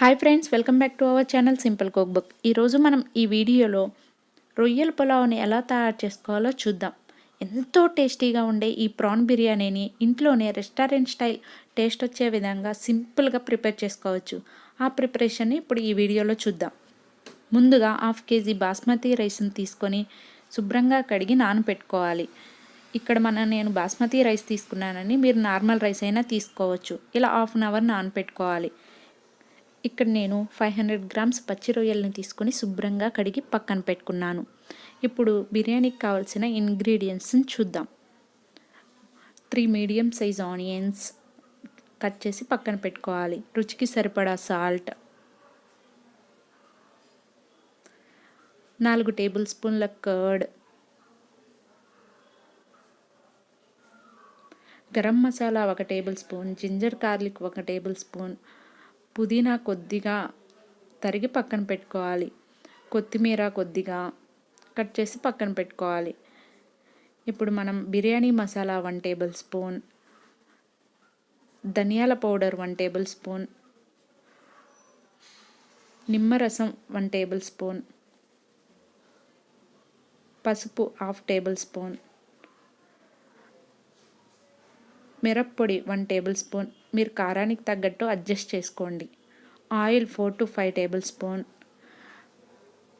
Hi friends, welcome back to our channel simple cook book. ఈరోజు మనం ఈ వీడియోలో రొయ్యల పులావ్ని ఎలా తయారు చేసుకోవాలో చూద్దాం. ఎంతో టేస్టీగా ఉండే ఈ ప్రాన్ బిర్యానీని ఇంట్లోనే రెస్టారెంట్ స్టైల్ టేస్ట్ వచ్చే విధంగా సింపుల్గా ప్రిపేర్ చేసుకోవచ్చు. ఆ ప్రిపరేషన్ని ఇప్పుడు ఈ వీడియోలో చూద్దాం. ముందుగా 1/2 kg బాస్మతి రైస్ని తీసుకొని శుభ్రంగా కడిగి నానపెట్టుకోవాలి. ఇక్కడ నేను బాస్మతి రైస్ తీసుకున్నానని మీరు నార్మల్ రైస్ అయినా తీసుకోవచ్చు. ఇలా 1/2 అవర్ నానపెట్టుకోవాలి. ఇక్కడ నేను 500 గ్రామ్స్ పచ్చి రొయ్యల్ని తీసుకొని శుభ్రంగా కడిగి పక్కన పెట్టుకున్నాను. ఇప్పుడు బిర్యానీకి కావాల్సిన ఇంగ్రీడియంట్స్ని చూద్దాం. 3 మీడియం సైజ్ ఆనియన్స్ కట్ చేసి పక్కన పెట్టుకోవాలి. రుచికి సరిపడా సాల్ట్, 4 టేబుల్ స్పూన్ల curd, garam masala 1 table spoon, ginger garlic 1 table spoon, పుదీనా కొద్దిగా తరిగి పక్కన పెట్టుకోవాలి. కొత్తిమీర కొద్దిగా కట్ చేసి పక్కన పెట్టుకోవాలి. ఇప్పుడు మనం బిర్యానీ మసాలా 1 టేబుల్ స్పూన్, ధనియాల పౌడర్ 1 టేబుల్ స్పూన్, నిమ్మరసం 1 టేబుల్ స్పూన్, పసుపు 1/2 టేబుల్ స్పూన్, మిరప్పొడి 1 టేబుల్ స్పూన్, మీరు కారానికి తగ్గట్టు అడ్జస్ట్ చేసుకోండి. Oil 4 to 5 tablespoon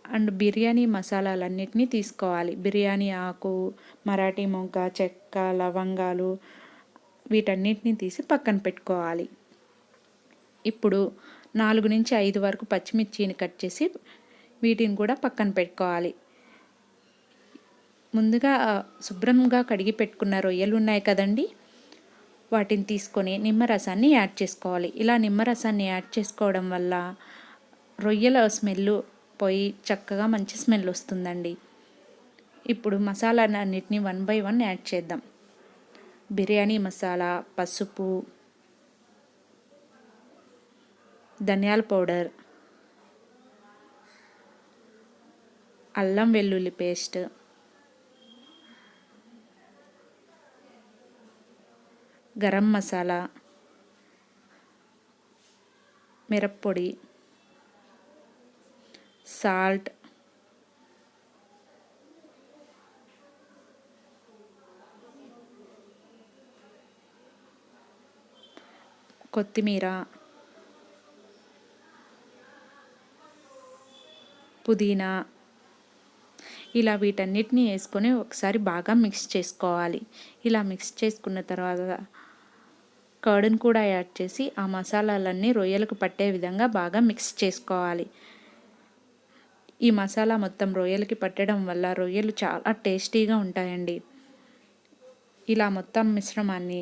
and biryani మసాలాలన్నిటినీ తీసుకోవాలి. బిర్యానీ ఆకు, మరాఠీ మొగ్గ, చెక్క, లవంగాలు వీటన్నిటిని తీసి పక్కన పెట్టుకోవాలి. ఇప్పుడు 4 నుంచి 5 వరకు పచ్చిమిర్చిని కట్ చేసి వీటిని కూడా పక్కన పెట్టుకోవాలి. ముందుగా శుభ్రంగా కడిగి పెట్టుకున్న రొయ్యలు ఉన్నాయి కదండి, వాటిని తీసుకొని నిమ్మరసాన్ని యాడ్ చేసుకోవాలి. ఇలా నిమ్మరసాన్ని యాడ్ చేసుకోవడం వల్ల రొయ్యల స్మెల్ పోయి చక్కగా మంచి స్మెల్ వస్తుందండి. ఇప్పుడు మసాలాలన్నిటిని 1 by 1 యాడ్ చేద్దాం. బిర్యానీ మసాలా, పసుపు, ధనియాల పౌడర్, అల్లం వెల్లుల్లి పేస్ట్, గరం మసాలా, మిరప్పొడి, సాల్ట్, కొత్తిమీర, పుదీనా ఇలా వీటన్నిటిని వేసుకొని ఒకసారి బాగా మిక్స్ చేసుకోవాలి. ఇలా మిక్స్ చేసుకున్న తర్వాత కర్డ్ని కూడా యాడ్ చేసి ఆ మసాలాలన్నీ రొయ్యలకు పట్టే విధంగా బాగా మిక్స్ చేసుకోవాలి. ఈ మసాలా మొత్తం రొయ్యలకి పట్టడం వల్ల రొయ్యలు చాలా టేస్టీగా ఉంటాయండి. ఇలా మొత్తం మిశ్రమాన్ని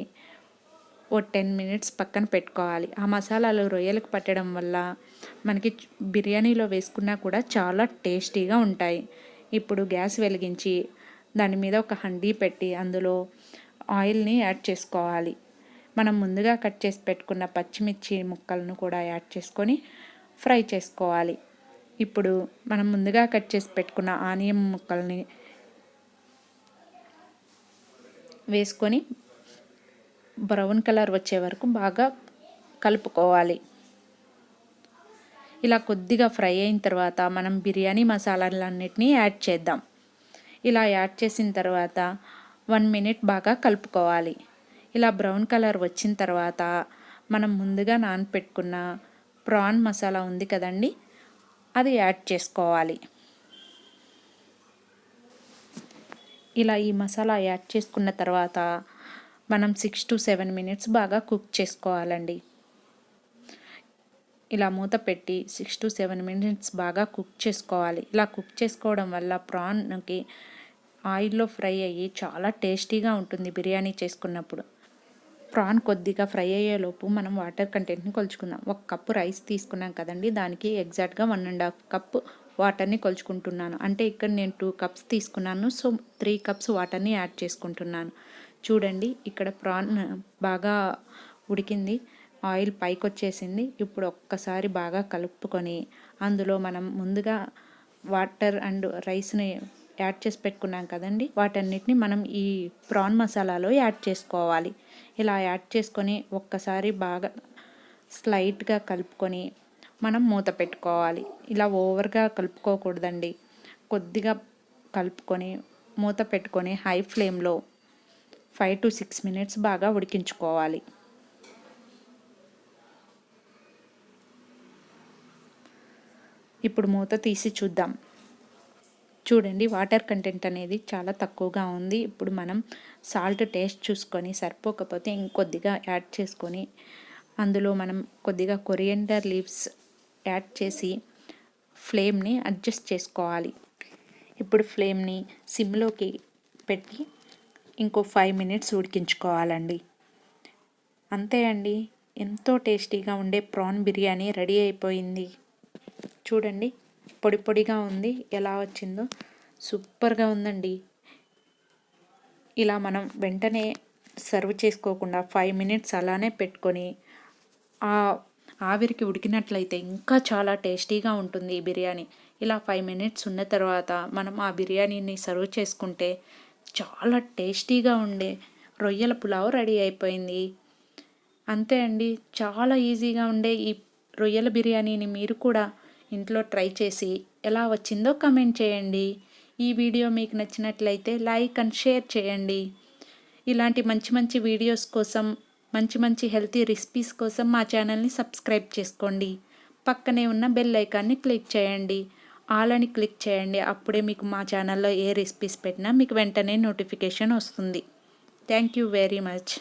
10 minutes పక్కన పెట్టుకోవాలి. ఆ మసాలాలు రొయ్యలకు పట్టడం వల్ల మనకి బిర్యానీలో వేసుకున్నా కూడా చాలా టేస్టీగా ఉంటాయి. ఇప్పుడు గ్యాస్ వెలిగించి దాని మీద ఒక హండీ పెట్టి అందులో ఆయిల్ని యాడ్ చేసుకోవాలి. మనం ముందుగా కట్ చేసి పెట్టుకున్న పచ్చిమిర్చి ముక్కలను కూడా యాడ్ చేసుకొని ఫ్రై చేసుకోవాలి. ఇప్పుడు మనం ముందుగా కట్ చేసి పెట్టుకున్న ఆనియన్ ముక్కల్ని వేసుకొని బ్రౌన్ కలర్ వచ్చే వరకు బాగా కలుపుకోవాలి. ఇలా కొద్దిగా ఫ్రై అయిన తర్వాత మనం బిర్యానీ మసాలాలన్నిటినీ యాడ్ చేద్దాం. ఇలా యాడ్ చేసిన తర్వాత 1 minute బాగా కలుపుకోవాలి. ఇలా బ్రౌన్ కలర్ వచ్చిన తర్వాత మనం ముందుగా నానపెట్టుకున్న ప్రాన్ మసాలా ఉంది కదండి, అది యాడ్ చేసుకోవాలి. ఇలా ఈ మసాలా యాడ్ చేసుకున్న తర్వాత మనం 6 to 7 minutes బాగా కుక్ చేసుకోవాలండి. ఇలా మూత పెట్టి 6 to 7 minutes బాగా కుక్ చేసుకోవాలి. ఇలా కుక్ చేసుకోవడం వల్ల ప్రాన్కి ఆయిల్లో ఫ్రై అయ్యి చాలా టేస్టీగా ఉంటుంది బిర్యానీ చేసుకున్నప్పుడు. ప్రాన్ కొద్దిగా ఫ్రై అయ్యేలోపు మనం వాటర్ కంటెంట్ని కొలుచుకుందాం. 1 కప్పు రైస్ తీసుకున్నాం కదండి, దానికి ఎగ్జాక్ట్గా 1.5 కప్పు వాటర్ని కొలుచుకుంటున్నాను. అంటే ఇక్కడ నేను 2 cups తీసుకున్నాను, సో 3 cups వాటర్ని యాడ్ చేసుకుంటున్నాను. చూడండి, ఇక్కడ ప్రాన్ బాగా ఉడికింది, ఆయిల్ పైకి వచ్చేసింది. ఇప్పుడు ఒక్కసారి బాగా కలుపుకొని అందులో మనం ముందుగా వాటర్ అండ్ రైస్ని యాడ్ చేసి పెట్టుకున్నాం కదండి, వాటన్నిటిని మనం ఈ ప్రాన్ మసాలాలో యాడ్ చేసుకోవాలి. ఇలా యాడ్ చేసుకొని ఒక్కసారి బాగా స్లైట్గా కలుపుకొని మనం మూత పెట్టుకోవాలి. ఇలా ఓవర్గా కలుపుకోకూడదండి. కొద్దిగా కలుపుకొని మూత పెట్టుకొని హై ఫ్లేమ్లో 5 to 6 minutes బాగా ఉడికించుకోవాలి. ఇప్పుడు మూత తీసి చూద్దాం. చూడండి, వాటర్ కంటెంట్ అనేది చాలా తక్కువగా ఉంది. ఇప్పుడు మనం సాల్ట్ టేస్ట్ చూసుకొని సరిపోకపోతే ఇంకొద్దిగా యాడ్ చేసుకొని అందులో మనం కొద్దిగా కొరియండర్ లీవ్స్ యాడ్ చేసి ఫ్లేమ్ని అడ్జస్ట్ చేసుకోవాలి. ఇప్పుడు ఫ్లేమ్ని సిమ్లోకి పెట్టి ఇంకో 5 minutes ఉడికించుకోవాలండి. అంతే అండి, ఎంతో టేస్టీగా ఉండే ప్రాన్ బిర్యానీ రెడీ అయిపోయింది. చూడండి, పొడి పొడిగా ఉంది, ఎలా వచ్చిందో సూపర్గా ఉందండి. ఇలా మనం వెంటనే సర్వ్ చేసుకోకుండా 5 minutes అలానే పెట్టుకొని ఆవిరికి ఉడికినట్లయితే ఇంకా చాలా టేస్టీగా ఉంటుంది ఈ బిర్యానీ. ఇలా 5 minutes ఉన్న తర్వాత మనం ఆ బిర్యానీని సర్వ్ చేసుకుంటే చాలా టేస్టీగా ఉండే రొయ్యల పులావ్ రెడీ అయిపోయింది. అంతే అండి, చాలా ఈజీగా ఉండే ఈ రొయ్యల బిర్యానీని మీరు కూడా ఇంట్లో ట్రై చేసి ఎలా వచ్చిందో కమెంట్ చేయండి. ఈ వీడియో మీకు నచ్చినట్లయితే లైక్ అండ్ షేర్ చేయండి. ఇలాంటి మంచి మంచి వీడియోస్ కోసం, మంచి మంచి హెల్తీ రెసిపీస్ కోసం మా ఛానల్ని సబ్స్క్రైబ్ చేసుకోండి. పక్కనే ఉన్న బెల్ ఐకాన్ని క్లిక్ చేయండి. ఆల్ అని క్లిక్ చేయండి. అప్పుడే మీకు మా ఛానల్లో ఏ రెసిపీస్ పెట్టినా మీకు వెంటనే నోటిఫికేషన్ వస్తుంది. Thank you very much.